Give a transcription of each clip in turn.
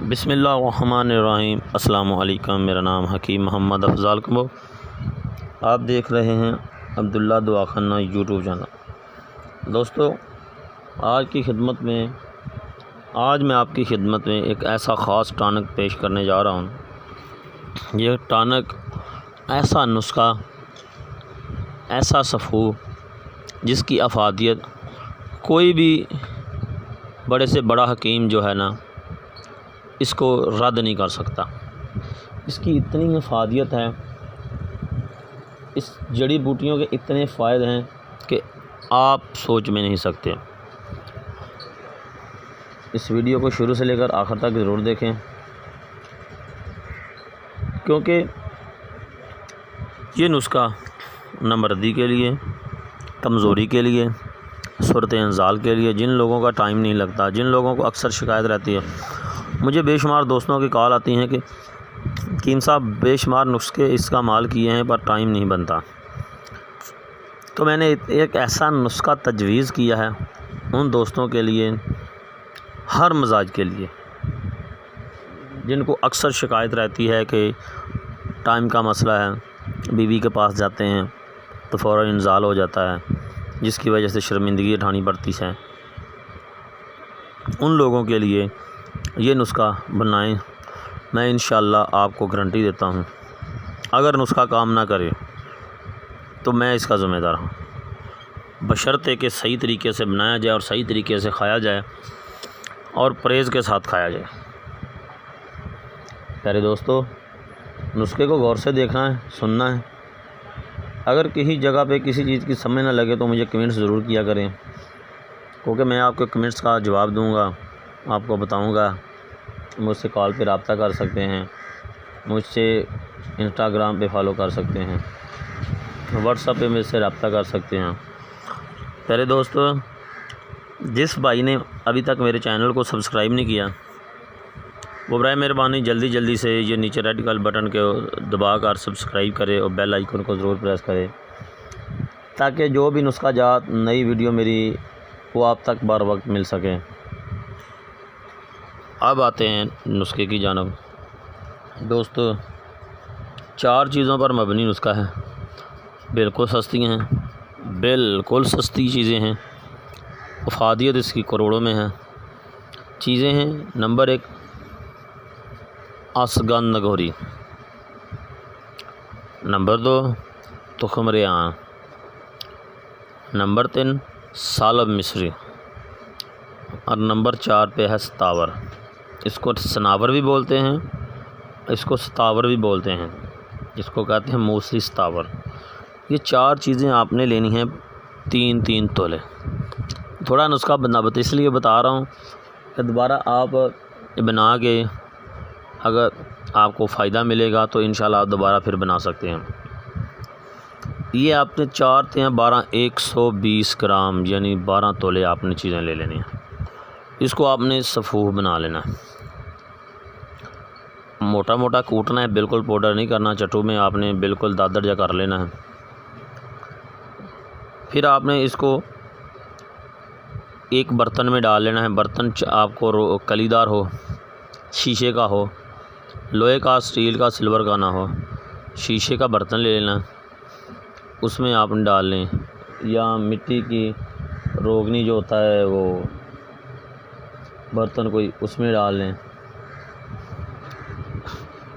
बिस्मिल्लाहिर्रहमानिर्रहीम। अस्सलामु अलैकुम। मेरा नाम हकीम मोहम्मद अफ़ज़ाल कबो। आप देख रहे हैं अब्दुल्ला दुआखाना यूट्यूब चैनल। दोस्तों, आज मैं आपकी खिदमत में एक ऐसा ख़ास टॉनिक पेश करने जा रहा हूँ। यह टॉनिक ऐसा नुस्खा, ऐसा सफ़ू जिसकी अफादियत कोई भी बड़े से बड़ा हकीम जो है ना, इसको रद्द नहीं कर सकता। इसकी इतनी अफादियत है, इस जड़ी बूटियों के इतने फ़ायदे हैं कि आप सोच में नहीं सकते। इस वीडियो को शुरू से लेकर आखिर तक ज़रूर देखें, क्योंकि ये नुस्खा नमर्दी के लिए, कमज़ोरी के लिए, सूरत इंज़ाल के लिए, जिन लोगों का टाइम नहीं लगता, जिन लोगों को अक्सर शिकायत रहती है। मुझे बेशुमार दोस्तों की कॉल आती हैं कि कीम साहब बेशुमार नुस्खे इसका माल किए हैं पर टाइम नहीं बनता। तो मैंने एक ऐसा नुस्खा तजवीज़ किया है उन दोस्तों के लिए, हर मजाज के लिए, जिनको अक्सर शिकायत रहती है कि टाइम का मसला है, बीवी के पास जाते हैं तो फ़ौरन इंज़ाल हो जाता है, जिसकी वजह से शर्मिंदगी उठानी पड़ती है। उन लोगों के लिए ये नुस्खा बनाएं। मैं इंशाअल्लाह आपको गारंटी देता हूँ, अगर नुस्खा काम ना करे तो मैं इसका ज़िम्मेदार हूँ, बशर्ते कि सही तरीके से बनाया जाए और सही तरीके से खाया जाए और परहेज़ के साथ खाया जाए। प्यारे दोस्तों, नुस्खे को गौर से देखना है, सुनना है। अगर किसी जगह पे किसी चीज़ की समझ ना लगे तो मुझे कमेंट्स ज़रूर किया करें, क्योंकि मैं आपके कमेंट्स का जवाब दूंगा, आपको बताऊंगा। मुझसे कॉल पे रब्ता कर सकते हैं, मुझसे इंस्टाग्राम पे फॉलो कर सकते हैं, व्हाट्सएप पे मुझसे रब्ता कर सकते हैं। प्यारे दोस्तों, जिस भाई ने अभी तक मेरे चैनल को सब्सक्राइब नहीं किया, वो बराए मेहरबानी जल्दी से ये नीचे रेड कलर बटन को दबा कर सब्सक्राइब करें और बेल आइकन को ज़रूर प्रेस करें, ताकि जो भी नुस्खा जात नई वीडियो मेरी वो आप तक बर वक्त मिल सके। अब आते हैं नुस्खे की जानब। दोस्तों, 4 चीज़ों पर मबनी नुस्खा है, बिल्कुल सस्ती हैं, बिल्कुल सस्ती चीज़ें हैं, अफादियत इसकी करोड़ों में है। चीज़ें हैं, नंबर 1 असगंध नगोरी, नंबर 2 तुखम रेहान, नंबर 3 सालब मिस्री और नंबर 4 पे है सतावर। इसको सनावर भी बोलते हैं, इसको सतावर भी बोलते हैं, इसको कहते हैं मूसली सतावर। ये 4 चीज़ें आपने लेनी हैं 3-3 तोले। थोड़ा नुस्खा बनावट इसलिए बता रहा हूँ कि दोबारा आप बना के अगर आपको फ़ायदा मिलेगा तो इंशाल्लाह आप दोबारा फिर बना सकते हैं। ये आपने 4 या 12 120 ग्राम यानी 12 तोले आपने चीज़ें ले लेनी हैं। इसको आपने सफ़ूह बना लेना है, मोटा मोटा कूटना है, बिल्कुल पाउडर नहीं करना। चटू में आपने बिल्कुल दादर जा कर लेना है। फिर आपने इसको एक बर्तन में डाल लेना है। बर्तन आपको कलीदार हो, शीशे का हो, लोहे का, स्टील का, सिल्वर का ना हो, शीशे का बर्तन ले लेना। उसमें आपने डाल लें, या मिट्टी की रोगनी जो होता है वो बर्तन कोई, उसमें डाल लें।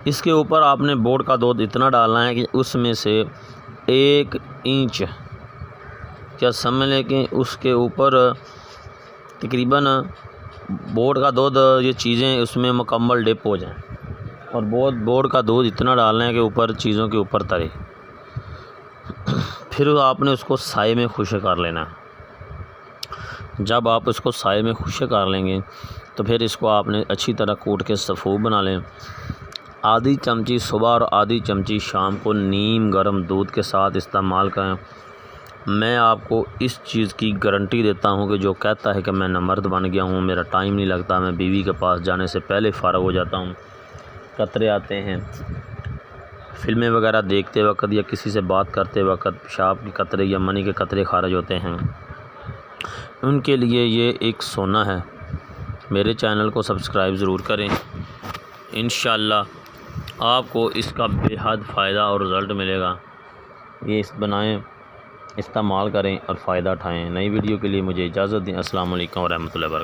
इसके ऊपर आपने बोर्ड का दूध इतना डालना है कि उसमें से 1 इंच, क्या समझ लें कि उसके ऊपर तकरीबन बोर्ड का दूध, ये चीज़ें उसमें मुकम्मल डिप हो जाएं। और बोर्ड का दूध इतना डालना है कि ऊपर चीज़ों के ऊपर तरे। फिर आपने उसको साए में खुश्क कर लेना है। जब आप इसको साए में खुश्क कर लेंगे तो फिर इसको आपने अच्छी तरह कूट के सफ़ू बना लें। आधी चमची सुबह और आधी चमची शाम को नीम गर्म दूध के साथ इस्तेमाल करें। मैं आपको इस चीज़ की गारंटी देता हूँ कि जो कहता है कि मैं नमर्द बन गया हूँ, मेरा टाइम नहीं लगता, मैं बीवी के पास जाने से पहले फ़ारग हो जाता हूँ, कतरे आते हैं फ़िल्में वगैरह देखते वक्त या किसी से बात करते वक्त पेशाब के कतरे या मनी के कतरे खारिज होते हैं, उनके लिए ये एक सोना है। मेरे चैनल को सब्सक्राइब ज़रूर करें। इंशाअल्लाह आपको इसका बेहद फ़ायदा और रिज़ल्ट मिलेगा। ये बनाएं, इस्तेमाल करें और फ़ायदा उठाएं। नई वीडियो के लिए मुझे इजाज़त दें। अस्सलाम वालेकुम व रहमतुल्लाहि व बरकातहू।